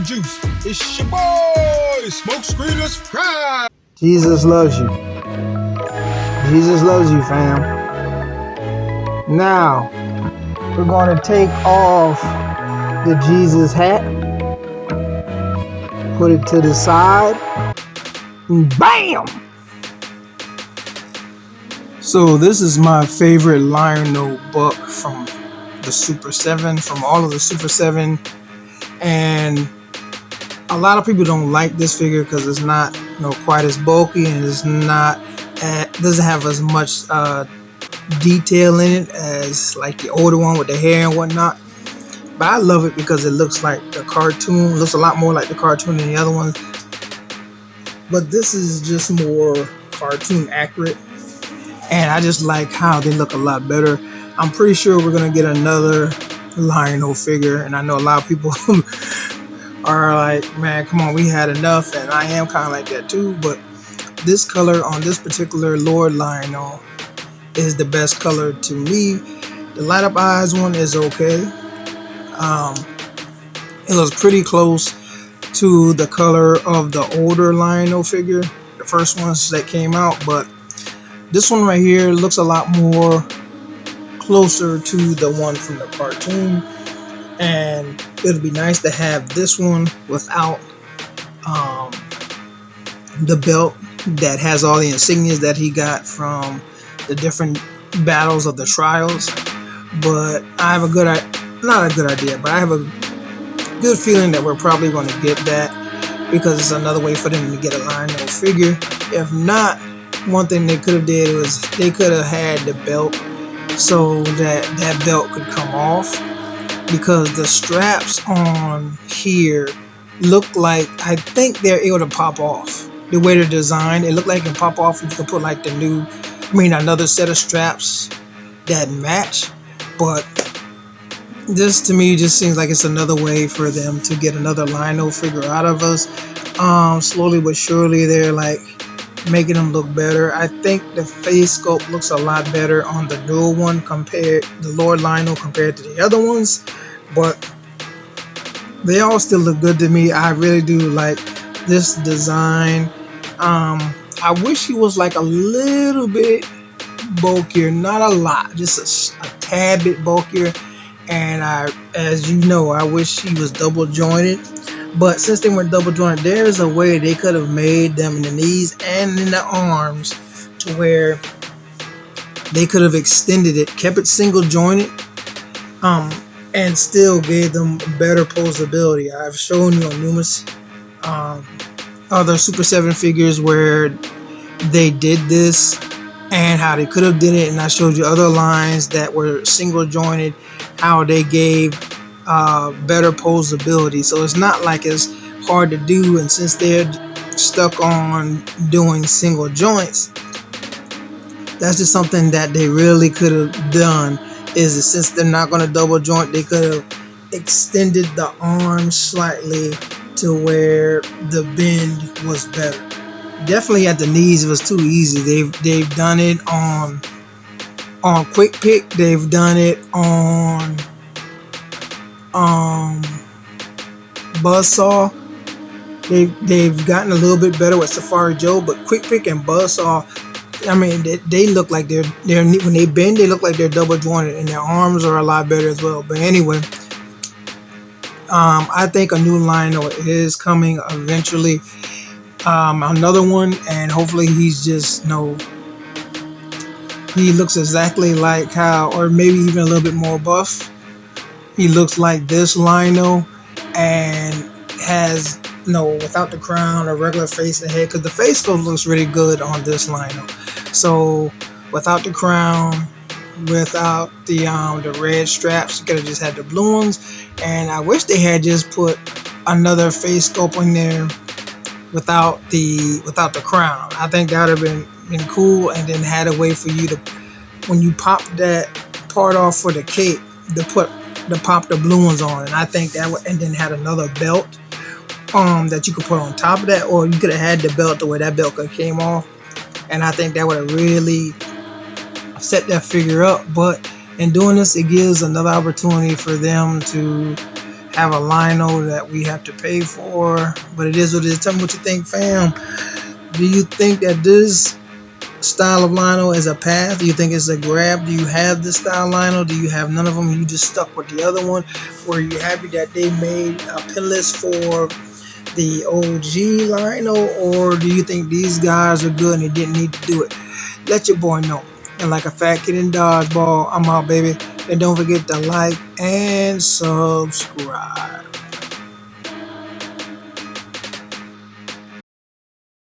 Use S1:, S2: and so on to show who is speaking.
S1: juice. It's your boy, Smoke Screenless Fry.
S2: Jesus loves you. Jesus loves you, fam. Now, we're going to take off the Jesus hat, put it to the side, and BAM! So this is my favorite Lionel buck from the Super 7, from all of the Super 7. And a lot of people don't like this figure because it's not, quite as bulky, and it's not, doesn't have as much detail in it as like the older one with the hair and whatnot. But I love it because it looks like the cartoon. It looks a lot more like the cartoon than the other ones. But this is just more cartoon accurate, and I just like how they look a lot better. I'm pretty sure we're gonna get another Lionel figure, and I know a lot of people are like, man, come on, we had enough, and I am kind of like that too. But this color on this particular Lord Lionel is the best color to me. The light up eyes one is okay. It was pretty close to the color of the older Lionel figure, the first ones that came out, but this one right here looks a lot more closer to the one from the cartoon, and it'll be nice to have this one without the belt that has all the insignias that he got from the different battles of the trials. But I have not a good idea, but I have a good feeling that we're probably going to get that, because it's another way for them to get a Lionel figure. If not, one thing they could have did was they could have had the belt so that that belt could come off, because the straps on here look like, I think they're able to pop off. The way they're designed, it looked like it can pop off, and you can put like another set of straps that match. But this to me just seems like it's another way for them to get another Lionel figure out of us. Slowly but surely they're like making them look better. I think the face sculpt looks a lot better on the newer one the Lord Lionel compared to the other ones, but they all still look good to me. I really do like this design. I wish he was like a little bit bulkier, not a lot, just a tad bit bulkier. And as you know, I wish he was double jointed. But since they weren't double jointed, there's a way they could have made them in the knees and in the arms to where they could have extended it, kept it single jointed, and still gave them better posability. I've shown you on numerous other Super 7 figures where they did this and how they could have did it, and I showed you other lines that were single jointed, how they gave better posability. So it's not like it's hard to do, and since they're stuck on doing single joints, that's just something that they really could have done. Is since they're not going to double joint, they could have extended the arms slightly to where the bend was better. Definitely at the knees it was too easy. They've done it on Quick Pick. They've done it on Buzzsaw. They've gotten a little bit better with Safari Joe, but Quick Pick and Buzzsaw, I mean, they look like they're when they bend, they look like they're double jointed, and their arms are a lot better as well. But anyway, I think a new Lionel is coming eventually. Another one, and hopefully he's just he looks exactly like how, or maybe even a little bit more buff. He looks like this Lionel, and has without the crown, a regular face and head, because the face sculpt looks really good on this Lionel. So without the crown, without the red straps, you could have just had the blue ones. And I wish they had just put another face sculpt in there without the crown. I think that would have been cool, and then had a way for you to, when you pop that part off for the cape, to pop the blue ones on. And I think that would, and then had another belt that you could put on top of that, or you could have had the belt to where that belt could have came off, and I think that would have really set that figure up. But in doing this, it gives another opportunity for them to have a lino that we have to pay for, but it is what it is. Tell me what you think, fam. Do you think that this style of lino is a path? Do you think it's a grab? Do you have this style lino? Do you have none of them? You just stuck with the other one? Were you happy that they made a pin list for the OG lino, or do you think these guys are good and they didn't need to do it? Let your boy know. And like a fat kid in dodgeball, I'm out, baby. And don't forget to like and subscribe.